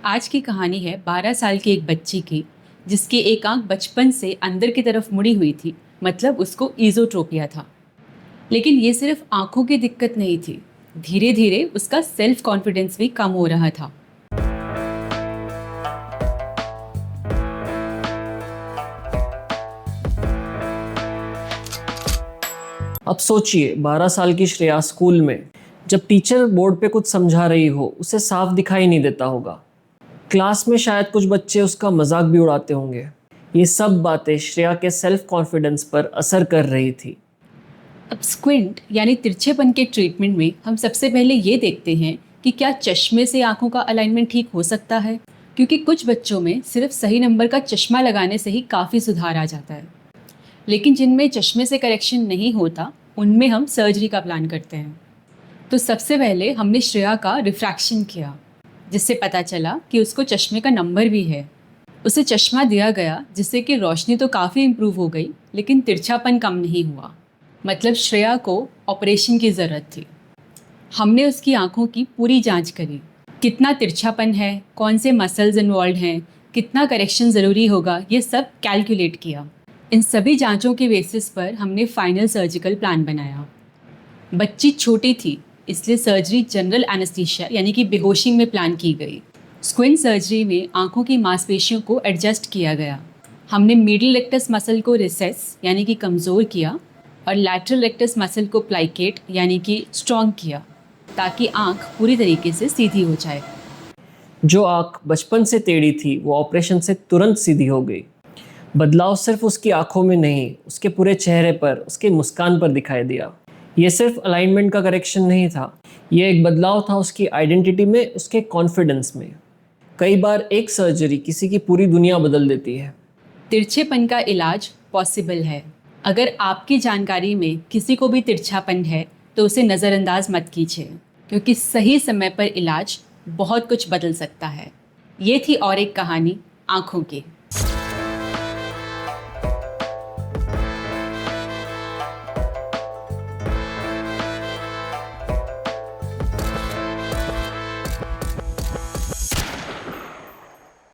आज की कहानी है 12 साल की एक बच्ची की, जिसकी एक आंख बचपन से अंदर की तरफ मुड़ी हुई थी। मतलब उसको ईज़ोट्रोपिया था। लेकिन ये सिर्फ आंखों की दिक्कत नहीं थी। धीरे धीरे उसका सेल्फ कॉन्फिडेंस भी कम हो रहा था। अब सोचिए 12 साल की श्रेया स्कूल में जब टीचर बोर्ड पे कुछ समझा रही हो उसे साफ दिखाई नहीं देता होगा। क्लास में शायद कुछ बच्चे उसका मजाक भी उड़ाते होंगे। ये सब बातें श्रेया के सेल्फ कॉन्फिडेंस पर असर कर रही थी। अब स्क्विंट यानी तिरछेपन के ट्रीटमेंट में हम सबसे पहले ये देखते हैं कि क्या चश्मे से आंखों का अलाइनमेंट ठीक हो सकता है, क्योंकि कुछ बच्चों में सिर्फ सही नंबर का चश्मा लगाने से ही काफ़ी सुधार आ जाता है। लेकिन जिनमें चश्मे से करेक्शन नहीं होता, उनमें हम सर्जरी का प्लान करते हैं। तो सबसे पहले हमने श्रेया का रिफ्रैक्शन किया, जिससे पता चला कि उसको चश्मे का नंबर भी है। उसे चश्मा दिया गया जिससे कि रोशनी तो काफ़ी इम्प्रूव हो गई, लेकिन तिरछापन कम नहीं हुआ। मतलब श्रेया को ऑपरेशन की ज़रूरत थी। हमने उसकी आंखों की पूरी जांच करी, कितना तिरछापन है, कौन से मसल्स इन्वॉल्व हैं, कितना करेक्शन ज़रूरी होगा, ये सब कैलकुलेट किया। इन सभी जांचों के बेसिस पर हमने फाइनल सर्जिकल प्लान बनाया। बच्ची छोटी थी, इसलिए सर्जरी जनरल एनेस्थीसिया यानी कि बेहोशी में प्लान की गई। स्क्विंट सर्जरी में आंखों की मांसपेशियों को एडजस्ट किया गया। हमने मिडिल रेक्टस मसल को रिसेस यानी कि कमज़ोर किया और लैटरल रेक्टस मसल को प्लाइकेट यानी कि स्ट्रॉन्ग किया, ताकि आंख पूरी तरीके से सीधी हो जाए। जो आंख बचपन से टेढ़ी थी वो ऑपरेशन से तुरंत सीधी हो गई। बदलाव सिर्फ उसकी आंखों में नहीं, उसके पूरे चेहरे पर, उसकी मुस्कान पर दिखाई दिया। ये सिर्फ अलाइनमेंट का करेक्शन नहीं था, ये एक बदलाव था उसकी आइडेंटिटी में, उसके कॉन्फिडेंस में। कई बार एक सर्जरी किसी की पूरी दुनिया बदल देती है। तिरछेपन का इलाज पॉसिबल है। अगर आपकी जानकारी में किसी को भी तिरछापन है तो उसे नज़रअंदाज मत कीजिए, क्योंकि सही समय पर इलाज बहुत कुछ बदल सकता है। ये थी और एक कहानी आँखों की।